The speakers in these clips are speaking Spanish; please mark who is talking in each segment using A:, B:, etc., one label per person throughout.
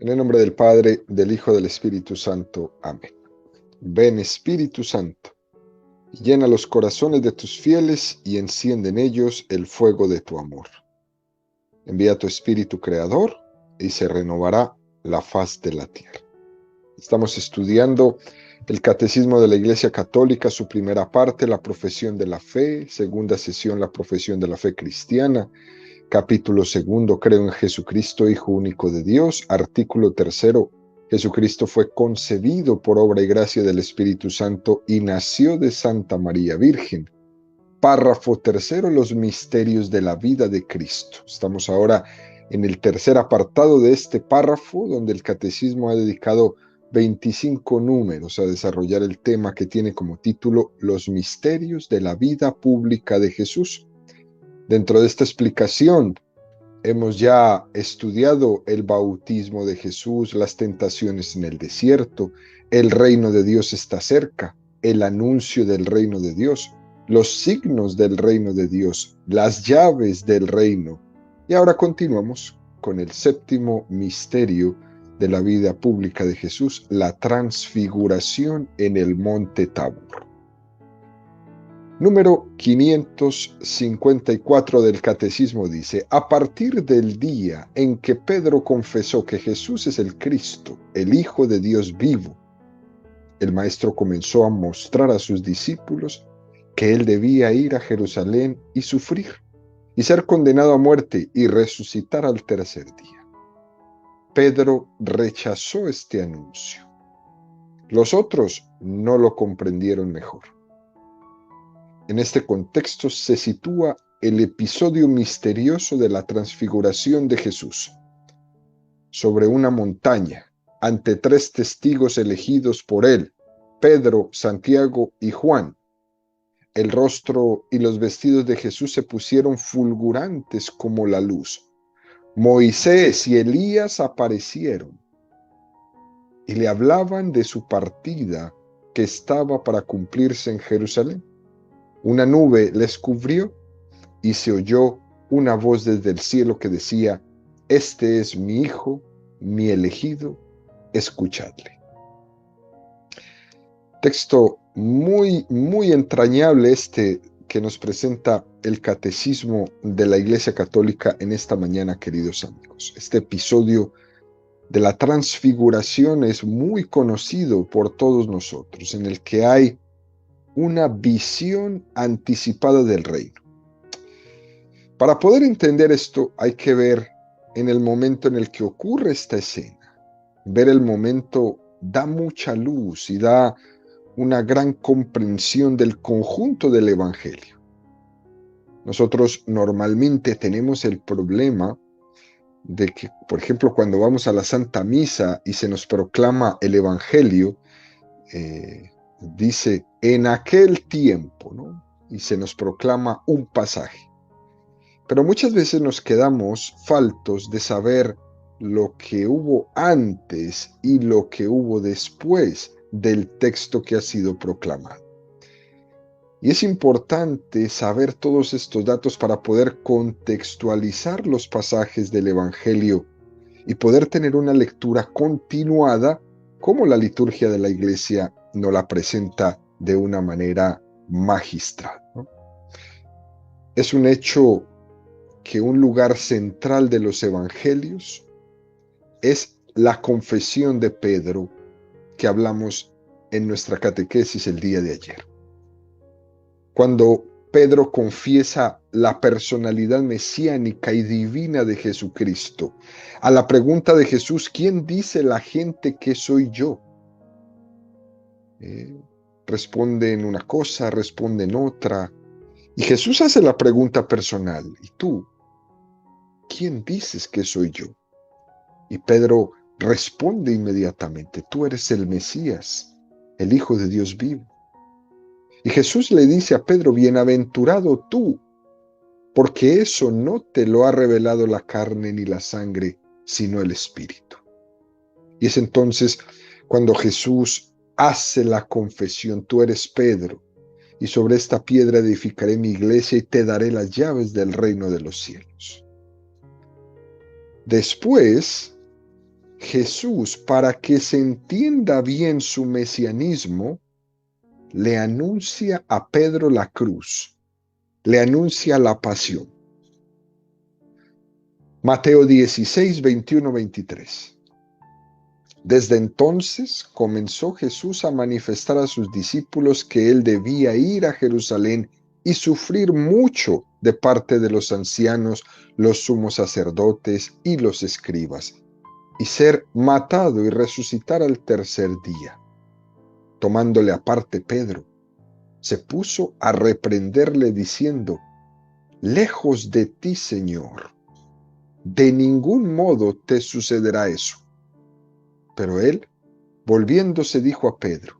A: En el nombre del Padre, del Hijo, del Espíritu Santo. Amén. Ven, Espíritu Santo, y llena los corazones de tus fieles y enciende en ellos el fuego de tu amor. Envía tu Espíritu Creador y se renovará la faz de la tierra. Estamos estudiando el Catecismo de la Iglesia Católica, su primera parte, la profesión de la fe, segunda sesión, la profesión de la fe cristiana, capítulo segundo, creo en Jesucristo, Hijo único de Dios, artículo tercero, Jesucristo fue concebido por obra y gracia del Espíritu Santo y nació de Santa María Virgen. Párrafo tercero, los misterios de la vida de Cristo. Estamos ahora en el tercer apartado de este párrafo, donde el Catecismo ha dedicado 25 números a desarrollar el tema que tiene como título Los misterios de la vida pública de Jesús. Dentro de esta explicación hemos ya estudiado el bautismo de Jesús, las tentaciones en el desierto, el reino de Dios está cerca, el anuncio del reino de Dios, los signos del reino de Dios, las llaves del reino. Y ahora continuamos con el séptimo misterio de la vida pública de Jesús, la transfiguración en el monte Tabor. Número 554 del Catecismo dice: a partir del día en que Pedro confesó que Jesús es el Cristo, el Hijo de Dios vivo, el Maestro comenzó a mostrar a sus discípulos que él debía ir a Jerusalén y sufrir, y ser condenado a muerte y resucitar al tercer día. Pedro rechazó este anuncio. Los otros no lo comprendieron mejor. En este contexto se sitúa el episodio misterioso de la transfiguración de Jesús. Sobre una montaña, ante tres testigos elegidos por él, Pedro, Santiago y Juan, el rostro y los vestidos de Jesús se pusieron fulgurantes como la luz. Moisés y Elías aparecieron y le hablaban de su partida que estaba para cumplirse en Jerusalén. Una nube les cubrió y se oyó una voz desde el cielo que decía: este es mi Hijo, mi elegido, escuchadle. Texto muy entrañable este que nos presenta el Catecismo de la Iglesia Católica en esta mañana, queridos amigos. Este episodio de la transfiguración es muy conocido por todos nosotros, en el que hay una visión anticipada del reino. Para poder entender esto hay que ver en el momento en el que ocurre esta escena. Ver el momento da mucha luz y da una gran comprensión del conjunto del Evangelio. Nosotros normalmente tenemos el problema de que, por ejemplo, cuando vamos a la Santa Misa y se nos proclama el Evangelio, dice en aquel tiempo, ¿no? Y se nos proclama un pasaje. Pero muchas veces nos quedamos faltos de saber lo que hubo antes y lo que hubo después del texto que ha sido proclamado. Y es importante saber todos estos datos para poder contextualizar los pasajes del Evangelio y poder tener una lectura continuada como la liturgia de la Iglesia nos la presenta de una manera magistral, ¿no? Es un hecho que un lugar central de los Evangelios es la confesión de Pedro que hablamos en nuestra catequesis el día de ayer. Cuando Pedro confiesa la personalidad mesiánica y divina de Jesucristo, a la pregunta de Jesús: ¿quién dice la gente que soy yo? Responde en una cosa, responde en otra. Y Jesús hace la pregunta personal: ¿y tú? ¿Quién dices que soy yo? Y Pedro responde inmediatamente: tú eres el Mesías, el Hijo de Dios vivo. Y Jesús le dice a Pedro: bienaventurado tú, porque eso no te lo ha revelado la carne ni la sangre, sino el Espíritu. Y es entonces cuando Jesús hace la confesión: tú eres Pedro, y sobre esta piedra edificaré mi iglesia y te daré las llaves del reino de los cielos. Después, Jesús, para que se entienda bien su mesianismo, le anuncia a Pedro la cruz, le anuncia la pasión. Mateo 16, 21, 23. Desde entonces comenzó Jesús a manifestar a sus discípulos que él debía ir a Jerusalén y sufrir mucho de parte de los ancianos, los sumos sacerdotes y los escribas, y ser matado y resucitar al tercer día. Tomándole aparte Pedro, se puso a reprenderle diciendo: lejos de ti, Señor, de ningún modo te sucederá eso. Pero él, volviéndose, dijo a Pedro: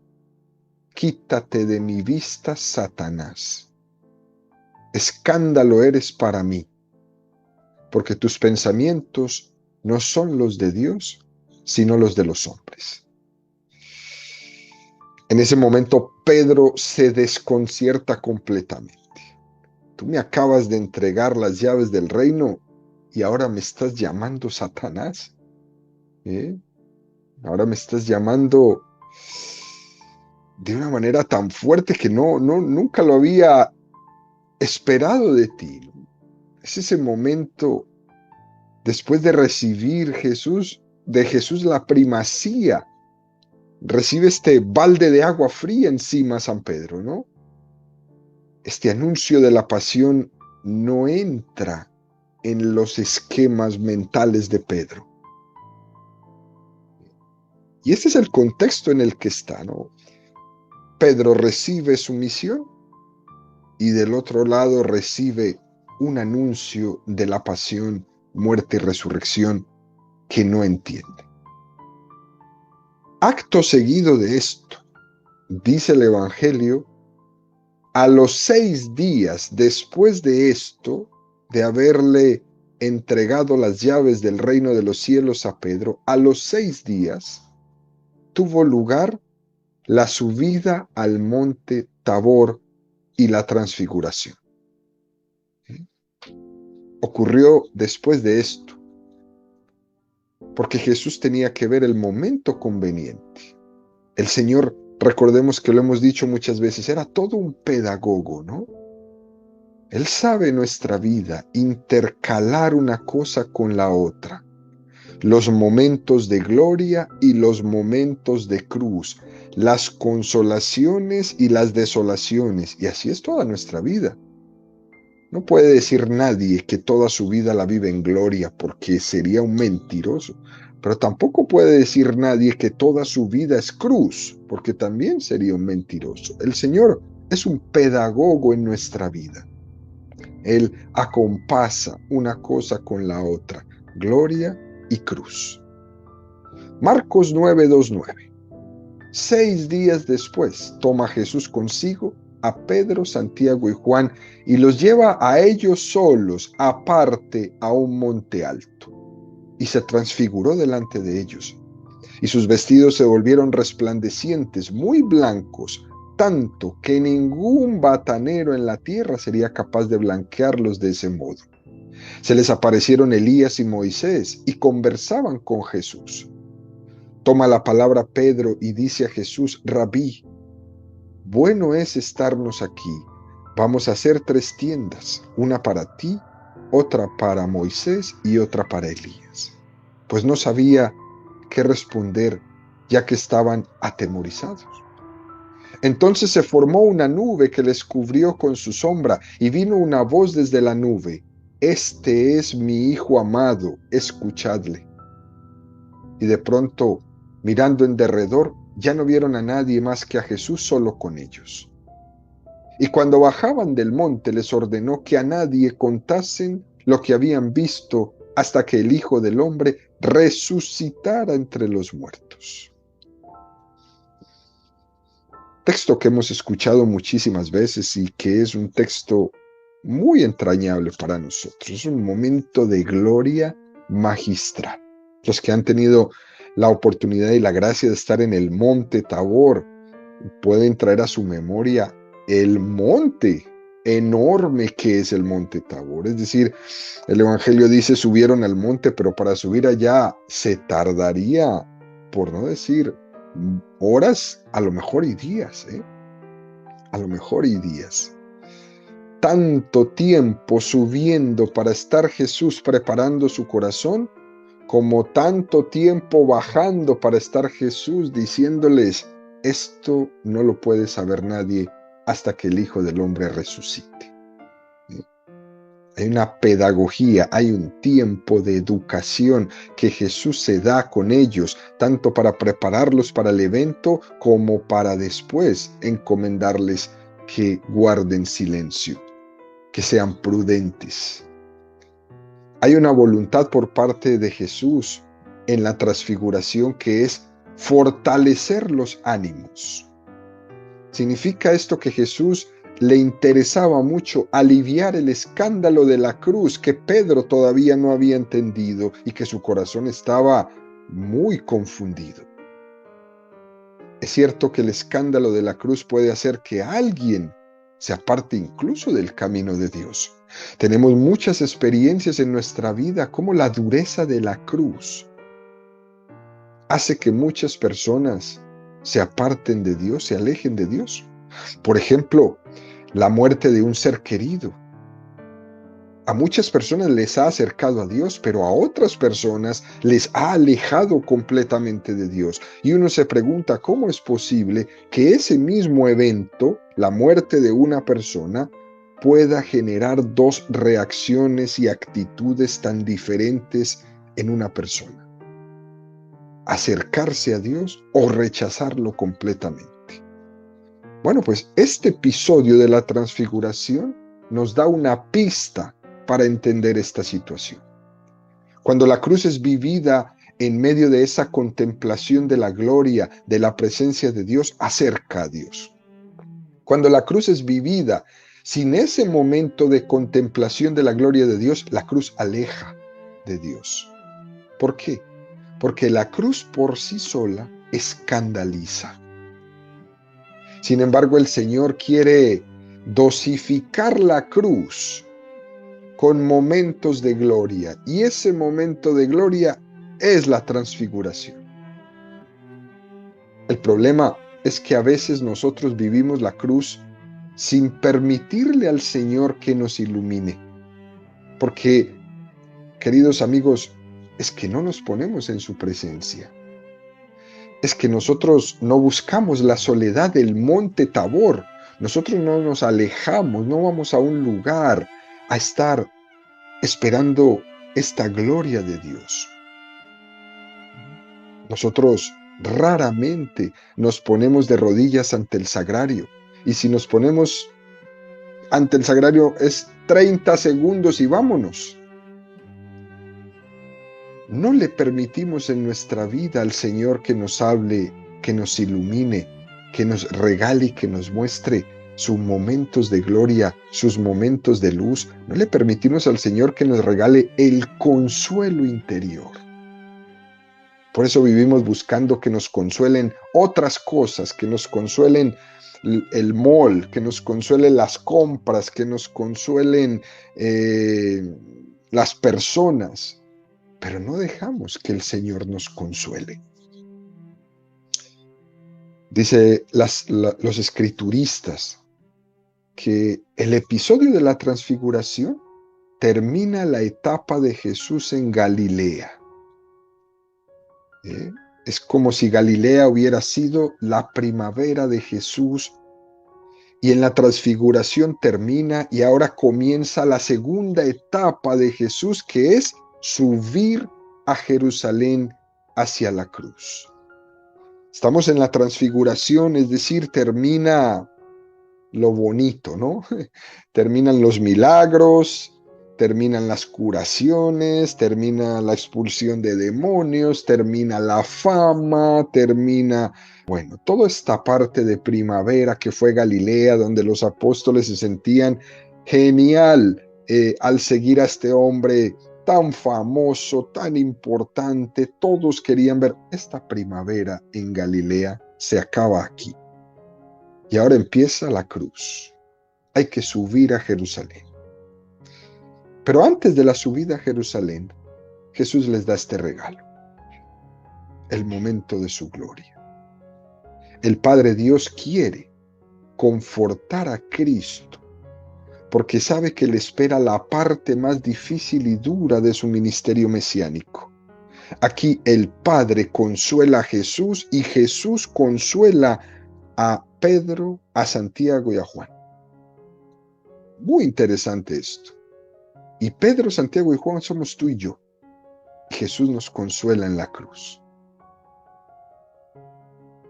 A: quítate de mi vista, Satanás. Escándalo eres para mí, porque tus pensamientos no son los de Dios, sino los de los hombres. En ese momento Pedro se desconcierta completamente. Tú me acabas de entregar las llaves del reino y ahora me estás llamando Satanás. Ahora me estás llamando de una manera tan fuerte que nunca lo había esperado de ti. Es ese momento, después de recibir de Jesús la primacía, recibe este balde de agua fría encima San Pedro, ¿no? Este anuncio de la pasión no entra en los esquemas mentales de Pedro. Y este es el contexto en el que está, ¿no? Pedro recibe su misión y del otro lado recibe un anuncio de la pasión, muerte y resurrección que no entiende. Acto seguido de esto, dice el Evangelio, a los 6 días después de esto, de haberle entregado las llaves del reino de los cielos a Pedro, a los 6 días tuvo lugar la subida al monte Tabor y la transfiguración. Ocurrió después de esto, porque Jesús tenía que ver el momento conveniente. El Señor, recordemos que lo hemos dicho muchas veces, era todo un pedagogo, ¿no? Él sabe nuestra vida, intercalar una cosa con la otra. Los momentos de gloria y los momentos de cruz, las consolaciones y las desolaciones, y así es toda nuestra vida. No puede decir nadie que toda su vida la vive en gloria, porque sería un mentiroso. Pero tampoco puede decir nadie que toda su vida es cruz, porque también sería un mentiroso. El Señor es un pedagogo en nuestra vida. Él acompasa una cosa con la otra, gloria y cruz. Marcos 9:29. 6 días después toma Jesús consigo a Pedro, Santiago y Juan y los lleva a ellos solos, aparte, a un monte alto. Y se transfiguró delante de ellos. Y sus vestidos se volvieron resplandecientes, muy blancos, tanto que ningún batanero en la tierra sería capaz de blanquearlos de ese modo. Se les aparecieron Elías y Moisés y conversaban con Jesús. Toma la palabra Pedro y dice a Jesús: Rabí, bueno es estarnos aquí. Vamos a hacer 3 tiendas, una para ti, otra para Moisés y otra para Elías. Pues no sabía qué responder, ya que estaban atemorizados. Entonces se formó una nube que les cubrió con su sombra, y vino una voz desde la nube: Este es mi Hijo amado, escuchadle. Y de pronto, mirando en derredor, ya no vieron a nadie más que a Jesús solo con ellos. Y cuando bajaban del monte, les ordenó que a nadie contasen lo que habían visto hasta que el Hijo del Hombre resucitara entre los muertos. Texto que hemos escuchado muchísimas veces y que es un texto muy entrañable para nosotros. Es un momento de gloria magistral. Los que han tenido la oportunidad y la gracia de estar en el monte Tabor pueden traer a su memoria el monte enorme que es el monte Tabor. Es decir, el Evangelio dice subieron al monte, pero para subir allá se tardaría, por no decir horas, a lo mejor y días, a lo mejor y días. Tanto tiempo subiendo para estar Jesús preparando su corazón, como tanto tiempo bajando para estar Jesús diciéndoles, esto no lo puede saber nadie hasta que el Hijo del Hombre resucite. Hay una pedagogía, hay un tiempo de educación que Jesús se da con ellos, tanto para prepararlos para el evento como para después encomendarles que guarden silencio, que sean prudentes. Hay una voluntad por parte de Jesús en la transfiguración que es fortalecer los ánimos. Significa esto que Jesús le interesaba mucho aliviar el escándalo de la cruz que Pedro todavía no había entendido y que su corazón estaba muy confundido. Es cierto que el escándalo de la cruz puede hacer que alguien se aparte incluso del camino de Dios. Tenemos muchas experiencias en nuestra vida como la dureza de la cruz hace que muchas personas se aparten de Dios, se alejen de Dios. Por ejemplo, la muerte de un ser querido. A muchas personas les ha acercado a Dios, pero a otras personas les ha alejado completamente de Dios. Y uno se pregunta, ¿cómo es posible que ese mismo evento, la muerte de una persona, pueda generar dos reacciones y actitudes tan diferentes en una persona? Acercarse a Dios o rechazarlo completamente. Bueno, pues este episodio de la transfiguración nos da una pista para entender esta situación. Cuando la cruz es vivida en medio de esa contemplación de la gloria, de la presencia de Dios, acerca a Dios. Cuando la cruz es vivida sin ese momento de contemplación de la gloria de Dios, la cruz aleja de Dios. ¿Por qué? Porque la cruz por sí sola escandaliza. Sin embargo, el Señor quiere dosificar la cruz con momentos de gloria, y ese momento de gloria es la transfiguración. El problema es que a veces nosotros vivimos la cruz sin permitirle al Señor que nos ilumine, porque, queridos amigos, es que no nos ponemos en su presencia. Es que nosotros no buscamos la soledad del monte Tabor. Nosotros no nos alejamos, no vamos a un lugar a estar esperando esta gloria de Dios. Nosotros raramente nos ponemos de rodillas ante el sagrario. Y si nos ponemos ante el sagrario es 30 segundos y vámonos. No le permitimos en nuestra vida al Señor que nos hable, que nos ilumine, que nos regale y que nos muestre sus momentos de gloria, sus momentos de luz. No le permitimos al Señor que nos regale el consuelo interior. Por eso vivimos buscando que nos consuelen otras cosas, que nos consuelen el mall, que nos consuelen las compras, que nos consuelen las personas. Pero no dejamos que el Señor nos consuele. Dice los escrituristas que el episodio de la transfiguración termina la etapa de Jesús en Galilea. Es como si Galilea hubiera sido la primavera de Jesús y en la transfiguración termina y ahora comienza la segunda etapa de Jesús, que es subir a Jerusalén hacia la cruz. Estamos en la transfiguración, es decir, termina lo bonito, ¿no? Terminan los milagros, terminan las curaciones, termina la expulsión de demonios, termina la fama, termina, bueno, toda esta parte de primavera que fue Galilea, donde los apóstoles se sentían genial al seguir a este hombre tan famoso, tan importante. Todos querían ver esta primavera en Galilea, se acaba aquí. Y ahora empieza la cruz. hay que subir a Jerusalén. Pero antes de la subida a Jerusalén, Jesús les da este regalo, el momento de su gloria. El Padre Dios quiere confortar a Cristo, porque sabe que le espera la parte más difícil y dura de su ministerio mesiánico. Aquí el Padre consuela a Jesús y Jesús consuela a Pedro, a Santiago y a Juan. Muy interesante esto. Y Pedro, Santiago y Juan somos tú y yo. Jesús nos consuela en la cruz.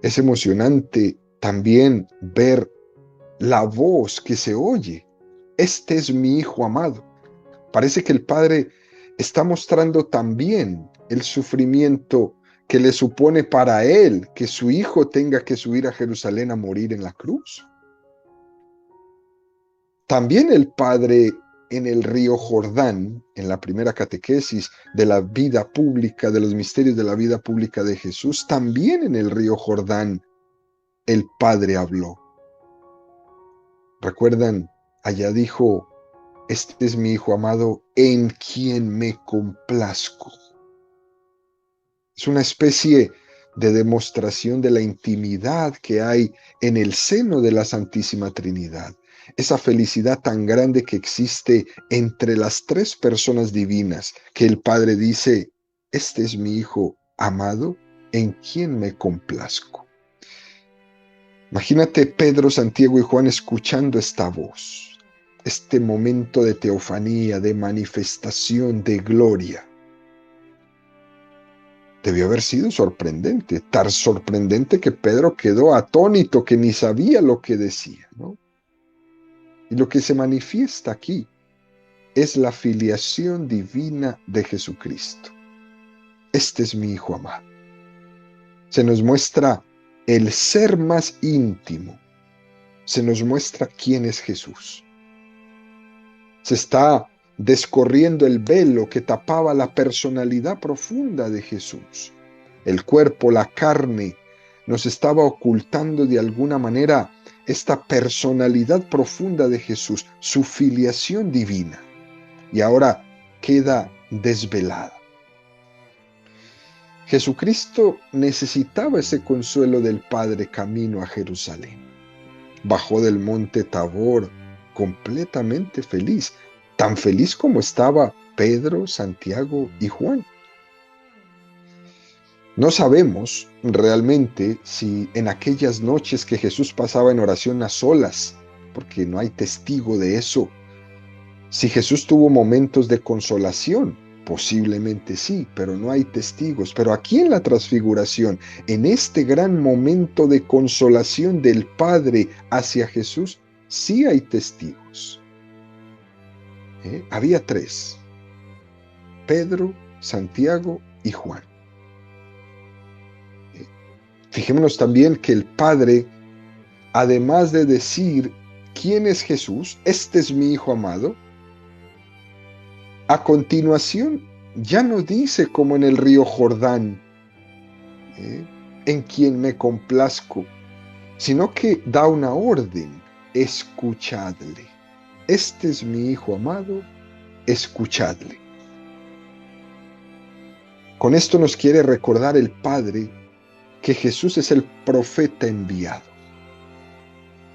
A: Es emocionante también ver la voz que se oye. Este es mi Hijo amado. Parece que el Padre está mostrando también el sufrimiento que le supone para Él que su Hijo tenga que subir a Jerusalén a morir en la cruz. También el Padre en el río Jordán, en la primera catequesis de la vida pública, de los misterios de la vida pública de Jesús, también en el río Jordán el Padre habló. ¿Recuerdan? Allá dijo, este es mi Hijo amado en quien me complazco. Es una especie de demostración de la intimidad que hay en el seno de la Santísima Trinidad. Esa felicidad tan grande que existe entre las tres personas divinas, que el Padre dice, este es mi Hijo amado en quien me complazco. Imagínate Pedro, Santiago y Juan escuchando esta voz, este momento de teofanía, de manifestación, de gloria. Debió haber sido sorprendente, tan sorprendente que Pedro quedó atónito, que ni sabía lo que decía, ¿no? Y lo que se manifiesta aquí es la filiación divina de Jesucristo. Este es mi Hijo amado. Se nos muestra el ser más íntimo. Se nos muestra quién es Jesús. Se está descorriendo el velo que tapaba la personalidad profunda de Jesús. El cuerpo, la carne, nos estaba ocultando de alguna manera esta personalidad profunda de Jesús, su filiación divina. Y ahora queda desvelada. Jesucristo necesitaba ese consuelo del Padre camino a Jerusalén. Bajó del monte Tabor completamente feliz, tan feliz como estaba Pedro, Santiago y Juan. No sabemos realmente si en aquellas noches que Jesús pasaba en oración a solas, porque no hay testigo de eso, si Jesús tuvo momentos de consolación. Posiblemente sí, pero no hay testigos. Pero aquí en la transfiguración, en este gran momento de consolación del Padre hacia Jesús, sí hay testigos. Había tres: Pedro, Santiago y Juan. Fijémonos también que el Padre, además de decir quién es Jesús, este es mi Hijo amado, a continuación ya no dice como en el río Jordán, en quien me complazco, sino que da una orden: escuchadle. Este es mi Hijo amado, escuchadle. Con esto nos quiere recordar el Padre que Jesús es el profeta enviado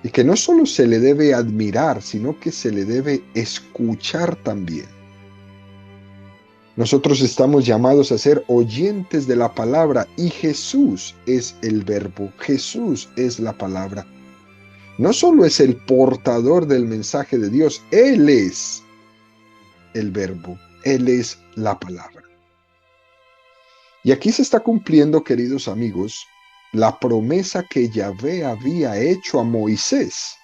A: y que no solo se le debe admirar, sino que se le debe escuchar también. Nosotros estamos llamados a ser oyentes de la palabra y Jesús es el verbo, Jesús es la palabra. No solo es el portador del mensaje de Dios, Él es el verbo, Él es la palabra. Y aquí se está cumpliendo, queridos amigos, la promesa que Yahvé había hecho a Moisés.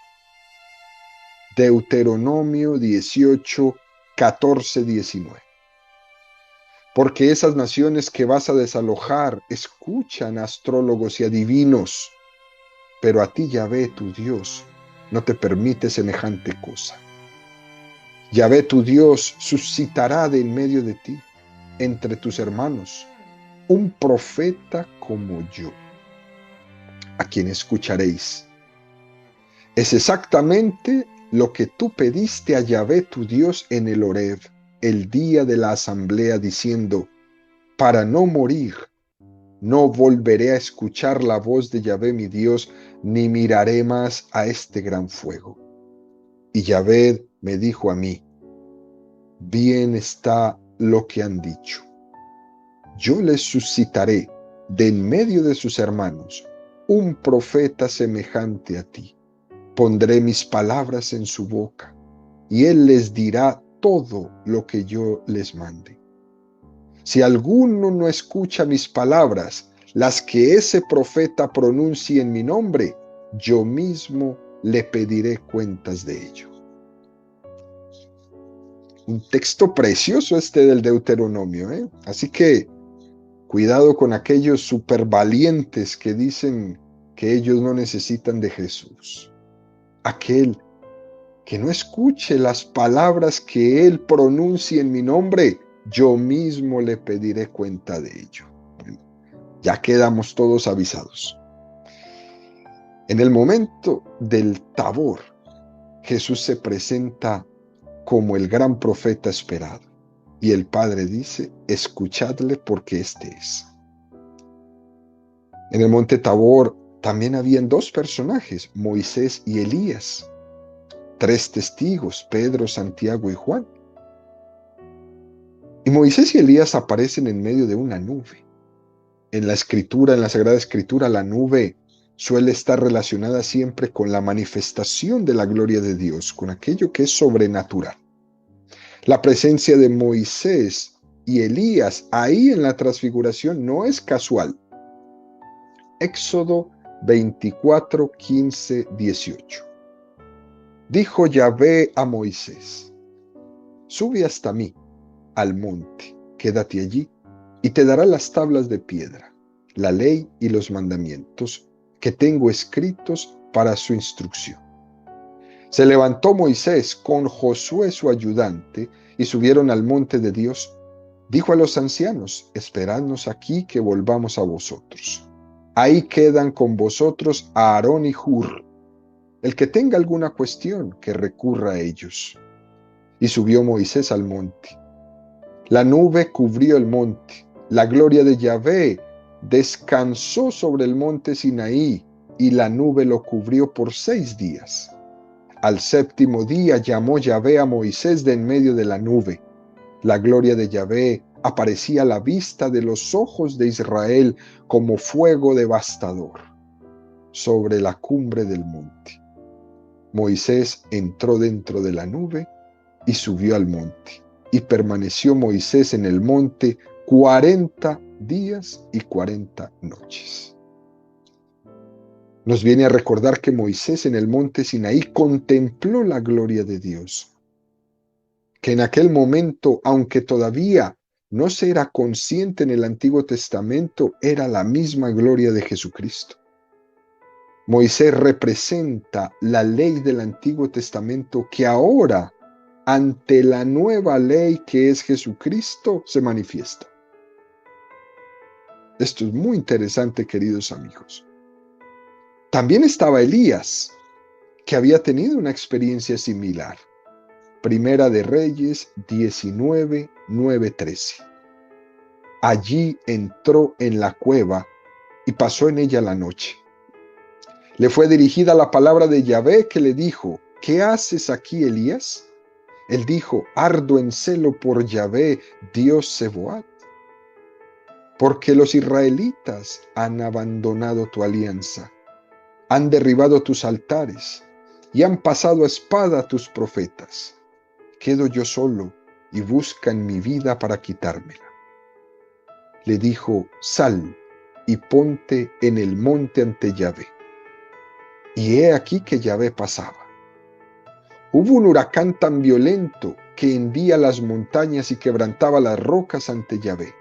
A: Deuteronomio 18, 14, 19. Porque esas naciones que vas a desalojar escuchan a astrólogos y adivinos, pero a ti, Yahvé, tu Dios, no te permite semejante cosa. Yahvé, tu Dios, suscitará de en medio de ti, entre tus hermanos, un profeta como yo, a quien escucharéis. Es exactamente lo que tú pediste a Yahvé tu Dios en el Horeb, el día de la asamblea, diciendo, para no morir, no volveré a escuchar la voz de Yahvé mi Dios, ni miraré más a este gran fuego. Y Yahvé me dijo a mí, bien está lo que han dicho. Yo les suscitaré de en medio de sus hermanos un profeta semejante a ti. Pondré mis palabras en su boca, y él les dirá todo lo que yo les mande. Si alguno no escucha mis palabras, las que ese profeta pronuncie en mi nombre, yo mismo le pediré cuentas de ello. Un texto precioso este del Deuteronomio, ¿eh? Así que cuidado con aquellos supervalientes que dicen que ellos no necesitan de Jesús. Aquel que no escuche las palabras que Él pronuncie en mi nombre, yo mismo le pediré cuenta de ello. Bueno, ya quedamos todos avisados. En el momento del Tabor, Jesús se presenta como el gran profeta esperado. Y el Padre dice, escuchadle porque este es. En el monte Tabor también habían dos personajes, Moisés y Elías. Tres testigos, Pedro, Santiago y Juan. Y Moisés y Elías aparecen en medio de una nube. En la Escritura, en la Sagrada Escritura, la nube suele estar relacionada siempre con la manifestación de la gloria de Dios, con aquello que es sobrenatural. La presencia de Moisés y Elías ahí en la transfiguración no es casual. Éxodo 24, 15, 18. Dijo Yahvé a Moisés, sube hasta mí, al monte, quédate allí, y te dará las tablas de piedra, la ley y los mandamientos que tengo escritos para su instrucción. Se levantó Moisés con Josué su ayudante, y subieron al monte de Dios. Dijo a los ancianos, esperadnos aquí que volvamos a vosotros. Ahí quedan con vosotros a Aarón y Hur. El que tenga alguna cuestión, que recurra a ellos. Y subió Moisés al monte. La nube cubrió el monte. La gloria de Yahvé descansó sobre el monte Sinaí, y la nube lo cubrió por 6 días. Al séptimo día llamó Yahvé a Moisés de en medio de la nube. La gloria de Yahvé aparecía a la vista de los ojos de Israel como fuego devastador sobre la cumbre del monte. Moisés entró dentro de la nube y subió al monte. Y permaneció Moisés en el monte 40 días y 40 noches. Nos viene a recordar que Moisés en el monte Sinaí contempló la gloria de Dios. Que en aquel momento, aunque todavía no se era consciente en el Antiguo Testamento, era la misma gloria de Jesucristo. Moisés representa la ley del Antiguo Testamento que ahora, ante la nueva ley que es Jesucristo, se manifiesta. Esto es muy interesante, queridos amigos. También estaba Elías, que había tenido una experiencia similar. Primera de Reyes 19, 9, 13. Allí entró en la cueva y pasó en ella la noche. Le fue dirigida la palabra de Yahvé que le dijo, ¿qué haces aquí, Elías? Él dijo, ardo en celo por Yahvé, Dios Sebaot, porque los israelitas han abandonado tu alianza, han derribado tus altares y han pasado a espada a tus profetas. Quedo yo solo y buscan mi vida para quitármela. Le dijo, sal y ponte en el monte ante Yahvé. Y he aquí que Yahvé pasaba. Hubo un huracán tan violento que hendía las montañas y quebrantaba las rocas ante Yahvé.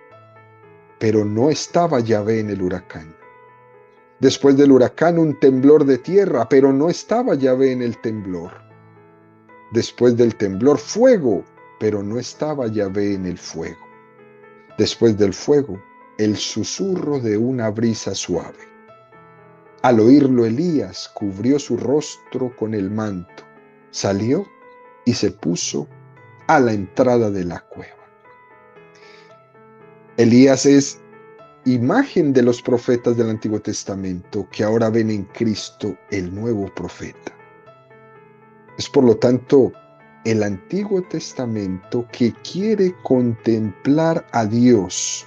A: Pero no estaba Yahvé en el huracán. Después del huracán un temblor de tierra, pero no estaba Yahvé en el temblor. Después del temblor fuego, pero no estaba Yahvé en el fuego. Después del fuego, el susurro de una brisa suave. Al oírlo Elías cubrió su rostro con el manto salió y se puso a la entrada de la cueva. Elías es imagen de los profetas del Antiguo Testamento que ahora ven en Cristo el nuevo profeta. Es por lo tanto el Antiguo Testamento que quiere contemplar a Dios.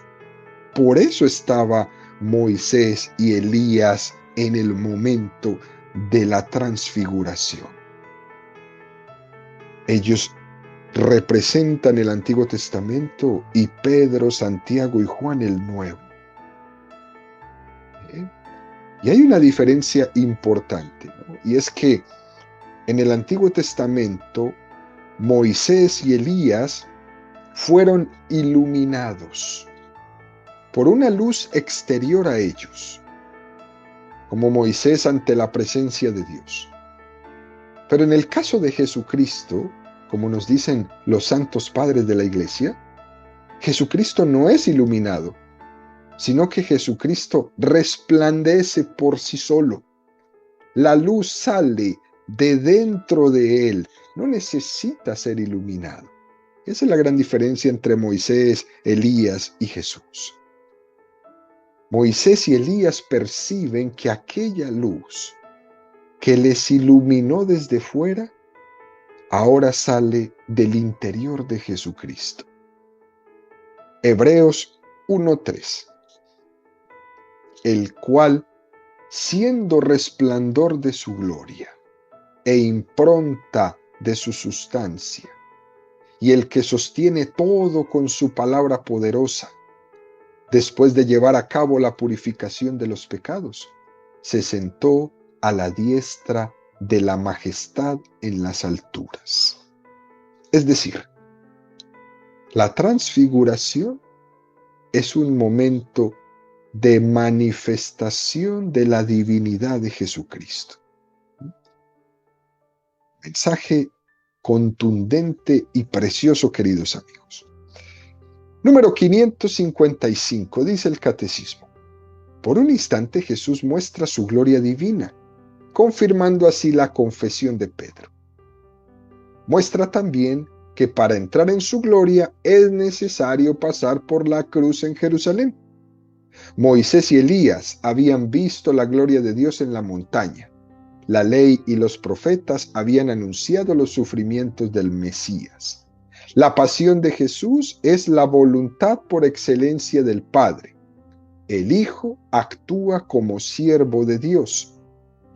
A: Por eso estaba Moisés y Elías en el momento de la transfiguración. Ellos representan el Antiguo Testamento y Pedro, Santiago y Juan el Nuevo. Y hay una diferencia importante, ¿no? Y es que en el Antiguo Testamento Moisés y Elías fueron iluminados por una luz exterior a ellos, como Moisés ante la presencia de Dios. Pero en el caso de Jesucristo, como nos dicen los santos padres de la Iglesia, Jesucristo no es iluminado, sino que Jesucristo resplandece por sí solo. La luz sale de dentro de él, no necesita ser iluminado. Esa es la gran diferencia entre Moisés, Elías y Jesús. Moisés y Elías perciben que aquella luz que les iluminó desde fuera, ahora sale del interior de Jesucristo. Hebreos 1:3, el cual, siendo resplandor de su gloria e impronta de su sustancia, y el que sostiene todo con su palabra poderosa, después de llevar a cabo la purificación de los pecados, se sentó a la diestra de la majestad en las alturas. Es decir, la transfiguración es un momento de manifestación de la divinidad de Jesucristo. Mensaje contundente y precioso, queridos amigos. Número 555, dice el Catecismo. Por un instante Jesús muestra su gloria divina, confirmando así la confesión de Pedro. Muestra también que para entrar en su gloria es necesario pasar por la cruz en Jerusalén. Moisés y Elías habían visto la gloria de Dios en la montaña. La ley y los profetas habían anunciado los sufrimientos del Mesías. La pasión de Jesús es la voluntad por excelencia del Padre. El Hijo actúa como siervo de Dios.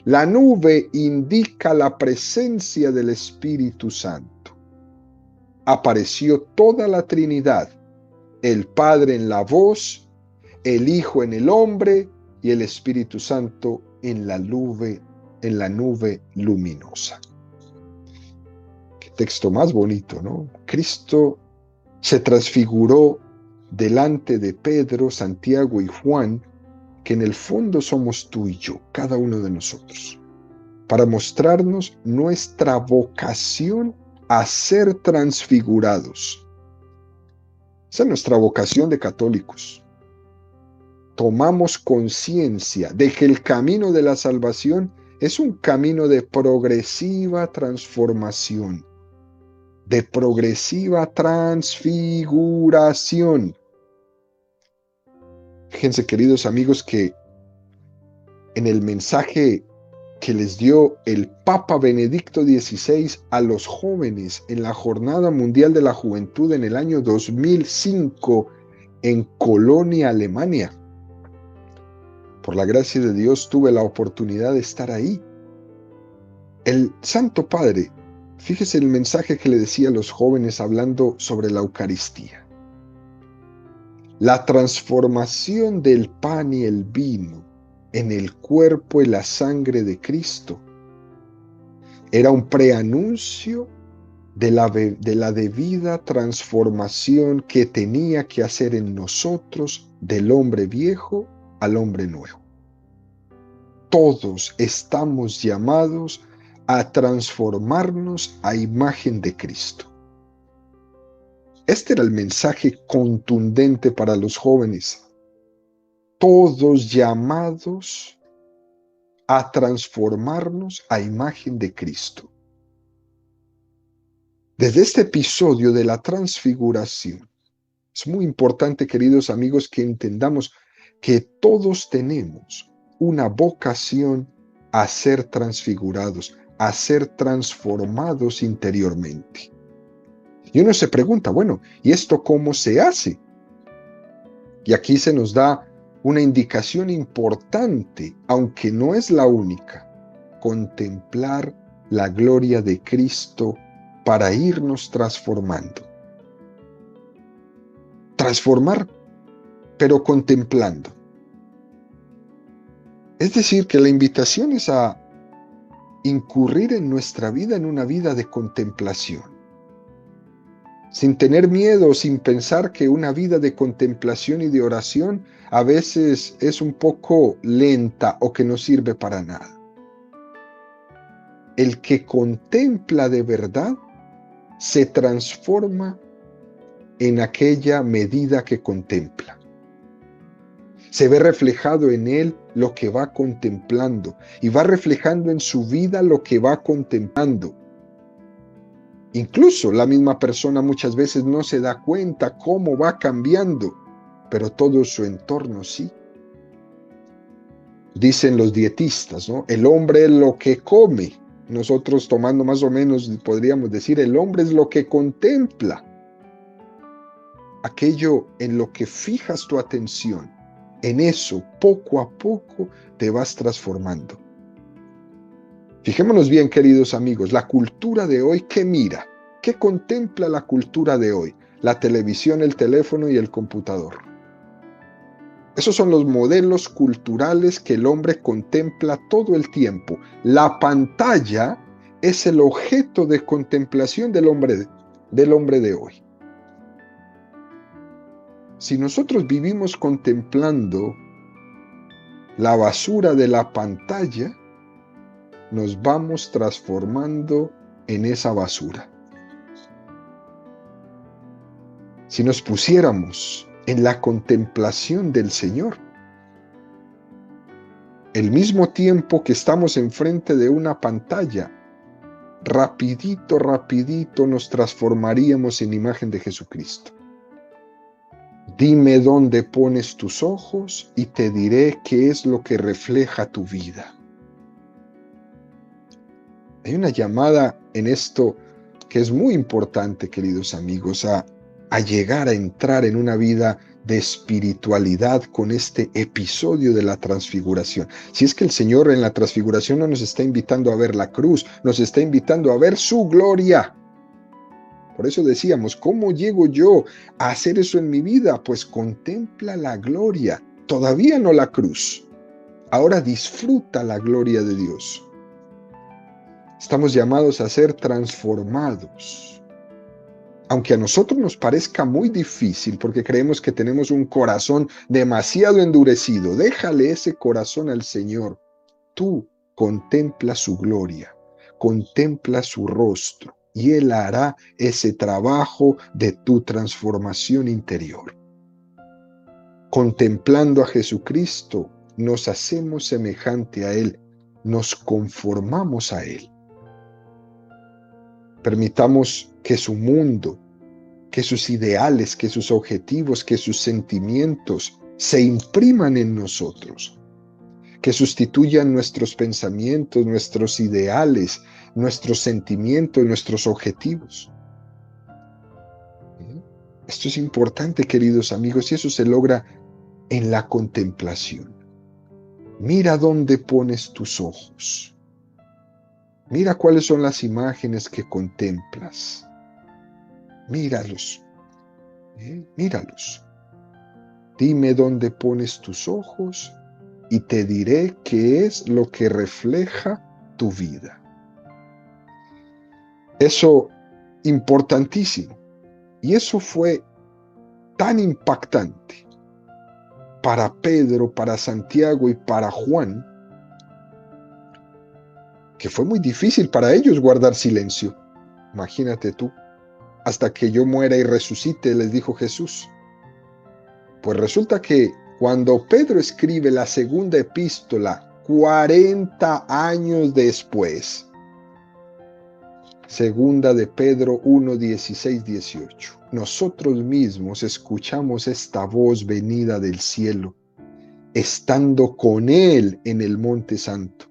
A: La nube indica la presencia del Espíritu Santo. Apareció toda la Trinidad, el Padre en la voz, el Hijo en el hombre y el Espíritu Santo en la nube luminosa. Qué texto más bonito, ¿no? Cristo se transfiguró delante de Pedro, Santiago y Juan, que en el fondo somos tú y yo, cada uno de nosotros, para mostrarnos nuestra vocación a ser transfigurados. Esa es nuestra vocación de católicos. Tomamos conciencia de que el camino de la salvación es un camino de progresiva transformación, de progresiva transfiguración. Fíjense, queridos amigos, que en el mensaje que les dio el Papa Benedicto XVI a los jóvenes en la Jornada Mundial de la Juventud en el año 2005 en Colonia, Alemania. Por la gracia de Dios tuve la oportunidad de estar ahí. El Santo Padre, fíjese el mensaje que le decía a los jóvenes hablando sobre la Eucaristía. La transformación del pan y el vino en el cuerpo y la sangre de Cristo era un preanuncio de la debida transformación que tenía que hacer en nosotros del hombre viejo al hombre nuevo. Todos estamos llamados a transformarnos a imagen de Cristo. Este era el mensaje contundente para los jóvenes. Todos llamados a transformarnos a imagen de Cristo. Desde este episodio de la transfiguración, es muy importante, queridos amigos, que entendamos que todos tenemos una vocación a ser transfigurados, a ser transformados interiormente. Y uno se pregunta, bueno, ¿y esto cómo se hace? Y aquí se nos da una indicación importante, aunque no es la única: contemplar la gloria de Cristo para irnos transformando. Transformar, pero contemplando. Es decir, que la invitación es a incurrir en nuestra vida en una vida de contemplación, sin tener miedo, sin pensar que una vida de contemplación y de oración a veces es un poco lenta o que no sirve para nada. El que contempla de verdad se transforma en aquella medida que contempla. Se ve reflejado en él lo que va contemplando y va reflejando en su vida lo que va contemplando. Incluso la misma persona muchas veces no se da cuenta cómo va cambiando, pero todo su entorno sí. Dicen los dietistas, ¿no? El hombre es lo que come. Nosotros, tomando más o menos, podríamos decir, el hombre es lo que contempla. Aquello en lo que fijas tu atención, en eso poco a poco te vas transformando. Fijémonos bien, queridos amigos, la cultura de hoy, ¿qué mira? ¿Qué contempla la cultura de hoy? La televisión, el teléfono y el computador. Esos son los modelos culturales que el hombre contempla todo el tiempo. La pantalla es el objeto de contemplación del hombre de hoy. Si nosotros vivimos contemplando la basura de la pantalla, nos vamos transformando en esa basura. Si nos pusiéramos en la contemplación del Señor, el mismo tiempo que estamos enfrente de una pantalla, rapidito nos transformaríamos en imagen de Jesucristo. Dime dónde pones tus ojos y te diré qué es lo que refleja tu vida. Hay una llamada en esto que es muy importante, queridos amigos, a llegar a entrar en una vida de espiritualidad con este episodio de la transfiguración. Si es que el Señor en la transfiguración no nos está invitando a ver la cruz, nos está invitando a ver su gloria. Por eso decíamos, ¿cómo llego yo a hacer eso en mi vida? Pues contempla la gloria, todavía no la cruz. Ahora disfruta la gloria de Dios. Estamos llamados a ser transformados. Aunque a nosotros nos parezca muy difícil porque creemos que tenemos un corazón demasiado endurecido, déjale ese corazón al Señor. Tú contempla su gloria, contempla su rostro y Él hará ese trabajo de tu transformación interior. Contemplando a Jesucristo, nos hacemos semejante a Él, nos conformamos a Él. Permitamos que su mundo, que sus ideales, que sus objetivos, que sus sentimientos se impriman en nosotros, que sustituyan nuestros pensamientos, nuestros ideales, nuestros sentimientos, nuestros objetivos. Esto es importante, queridos amigos, y eso se logra en la contemplación. Mira dónde pones tus ojos. Mira cuáles son las imágenes que contemplas. Míralos. Míralos. Dime dónde pones tus ojos y te diré qué es lo que refleja tu vida. Eso importantísimo. Y eso fue tan impactante para Pedro, para Santiago y para Juan, que fue muy difícil para ellos guardar silencio. Imagínate tú, hasta que yo muera y resucite, les dijo Jesús. Pues resulta que cuando Pedro escribe la segunda epístola, 40 años después, Segunda de Pedro 1, 16, 18. Nosotros mismos escuchamos esta voz venida del cielo, estando con Él en el Monte Santo.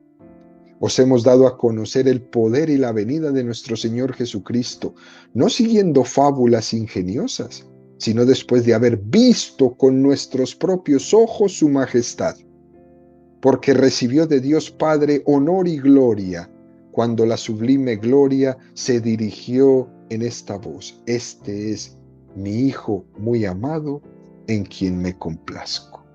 A: Os hemos dado a conocer el poder y la venida de nuestro Señor Jesucristo, no siguiendo fábulas ingeniosas, sino después de haber visto con nuestros propios ojos su majestad. Porque recibió de Dios Padre honor y gloria, cuando la sublime gloria se dirigió en esta voz: este es mi Hijo muy amado, en quien me complazco.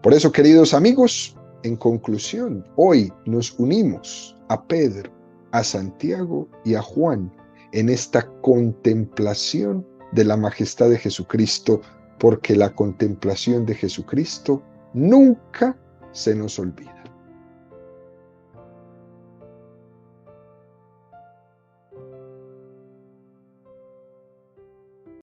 A: Por eso, queridos amigos, en conclusión, hoy nos unimos a Pedro, a Santiago y a Juan en esta contemplación de la majestad de Jesucristo, porque la contemplación de Jesucristo nunca se nos olvida.